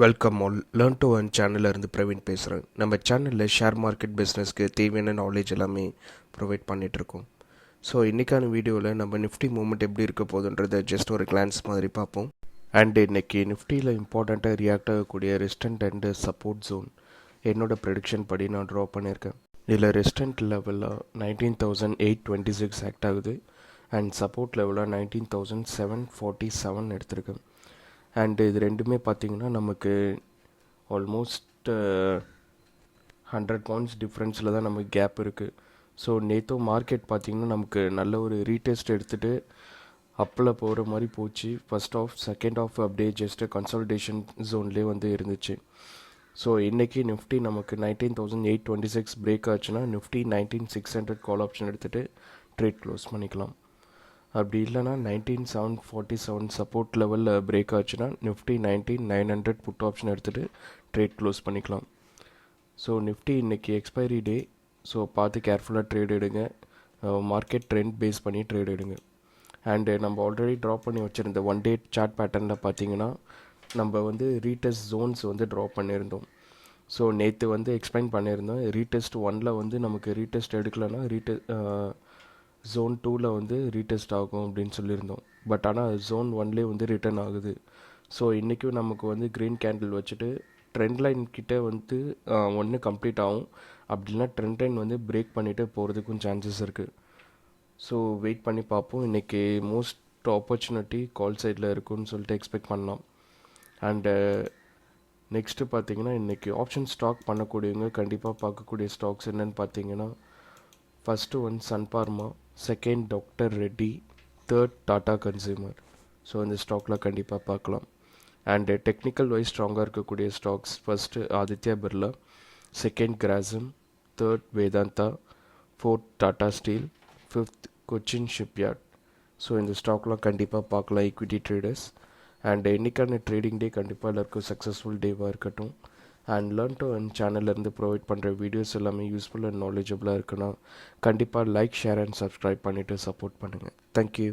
Welcome all learn to earn சேனலில் இருந்து பிரவீன் பேசுகிறேன். நம்ம சேனலில் ஷேர் மார்க்கெட் பிஸ்னஸ்க்கு தேவையான நாலேஜ் எல்லாமே ப்ரொவைட் பண்ணிகிட்ருக்கோம். ஸோ இன்றைக்கான வீடியோவில் நம்ம நிஃப்டி மூவ்மெண்ட் எப்படி இருக்க போகுதுன்றதை ஜஸ்ட் ஒரு கிளான்ஸ் மாதிரி பார்ப்போம். அண்ட் இன்றைக்கி நிஃப்டியில் இம்பார்ட்டண்ட்டாக ரியாக்ட் ஆகக்கூடிய ரெசிஸ்டன்ட் அண்டு சப்போர்ட் ஜோன் என்னோட ப்ரெடிக்ஷன் படி நான் ட்ரா பண்ணியிருக்கேன். இதில் ரெசிஸ்டன்ட் லெவலில் 19,826 ஆக்ட் ஆகுது அண்ட் சப்போர்ட் லெவலில் 19,747 எடுத்திருக்கேன். அண்டு இது ரெண்டுமே பார்த்திங்கன்னா நமக்கு ஆல்மோஸ்ட் 100 பாயிண்ட்ஸ் டிஃப்ரென்ஸில் தான் நமக்கு கேப் இருக்குது. ஸோ நேற்று மார்க்கெட் பார்த்திங்கன்னா நமக்கு நல்ல ஒரு ரீடெஸ்ட் எடுத்துகிட்டு அப்பில் போகிற மாதிரி போச்சு. ஃபஸ்ட் ஆஃப் செகண்ட் ஆஃப் அப்படியே ஜஸ்ட்டு கன்சால்டேஷன் ஜோன்லேயே வந்து இருந்துச்சு. ஸோ இன்றைக்கி நிஃப்டி நமக்கு 19,826 பிரேக் ஆச்சுன்னா நிஃப்டி 19,600 கால் ஆப்ஷன் எடுத்துகிட்டு ட்ரேட் க்ளோஸ் பண்ணிக்கலாம். அப்படி இல்லைனா 19,747 சப்போர்ட் லெவலில் பிரேக் ஆச்சுன்னா நிஃப்டி 19,900 புட் ஆப்ஷன் எடுத்துகிட்டு ட்ரேட் க்ளோஸ் பண்ணிக்கலாம். ஸோ நிஃப்டி இன்றைக்கி எக்ஸ்பைரி டே, ஸோ பார்த்து கேர்ஃபுல்லாக ட்ரேட் எடுங்க. மார்க்கெட் ட்ரெண்ட் பேஸ் பண்ணி ட்ரேட் எடுங்க. அண்டு நம்ம ஆல்ரெடி ட்ரா பண்ணி வச்சுருந்த ஒன் டே சார்ட் பேட்டர்னில் பார்த்தீங்கன்னா நம்ம வந்து ரீடெஸ்ட் ஜோன்ஸ் வந்து ட்ரா பண்ணியிருந்தோம். ஸோ நேற்று வந்து எக்ஸ்பிளைன் பண்ணியிருந்தோம். ரீடெஸ்ட் 1ல் வந்து நமக்கு ரீடெஸ்ட் எடுக்கலைன்னா ஜோன் 2ல் வந்து ரீடெஸ்ட் ஆகும் அப்படின்னு சொல்லியிருந்தோம். பட் ஆனால் ஜோன் 1லே வந்து ரிட்டர்ன் ஆகுது. ஸோ இன்றைக்கும் நமக்கு வந்து க்ரீன் கேண்டில் வச்சுட்டு ட்ரெண்ட் லைன் கிட்டே வந்து ஒன்று கம்ப்ளீட் ஆகும். அப்படின்னா ட்ரெண்ட் லைன் வந்து பிரேக் பண்ணிவிட்டு போகிறதுக்கும் சான்சஸ் இருக்குது. ஸோ வெயிட் பண்ணி பார்ப்போம். இன்றைக்கி மோஸ்ட் ஆப்பர்ச்சுனிட்டி கால் சைடில் இருக்குன்னு சொல்லிட்டு எக்ஸ்பெக்ட் பண்ணலாம். அண்டு நெக்ஸ்ட்டு பார்த்தீங்கன்னா இன்றைக்கி ஆப்ஷன் ஸ்டாக் பண்ணக்கூடியவங்க கண்டிப்பாக பார்க்கக்கூடிய ஸ்டாக்ஸ் என்னென்னு பார்த்தீங்கன்னா first one Sun Pharma, second doctor Reddy, third Tata consumer. So இந்த ஸ்டாக்லாம் கண்டிப்பாக பார்க்கலாம். அண்டு டெக்னிக்கல் வைஸ் ஸ்ட்ராங்காக இருக்கக்கூடிய stocks first Aditya Birla, second Grasim, third Vedanta, fourth Tata steel, fifth Cochin shipyard. So இந்த ஸ்டாக்லாம் கண்டிப்பாக பார்க்கலாம் ஈக்விட்டி ட்ரேடர்ஸ். அண்ட் இன்றைக்கான ட்ரேடிங் டே கண்டிப்பாக எல்லாருக்கும் சக்ஸஸ்ஃபுல் டேவாக இருக்கட்டும். அண்ட் லேர்ன் டு earn சேனல்லேருந்து ப்ரொவைட் பண்ணுற வீடியோஸ் எல்லாமே யூஸ்ஃபுல் அண்ட் நாலேஜபிளாக இருக்குன்னா கண்டிப்பாக லைக், ஷேர் அண்ட் சப்ஸ்கிரைப் பண்ணிவிட்டு சப்போர்ட் பண்ணுங்கள். தேங்க்யூ.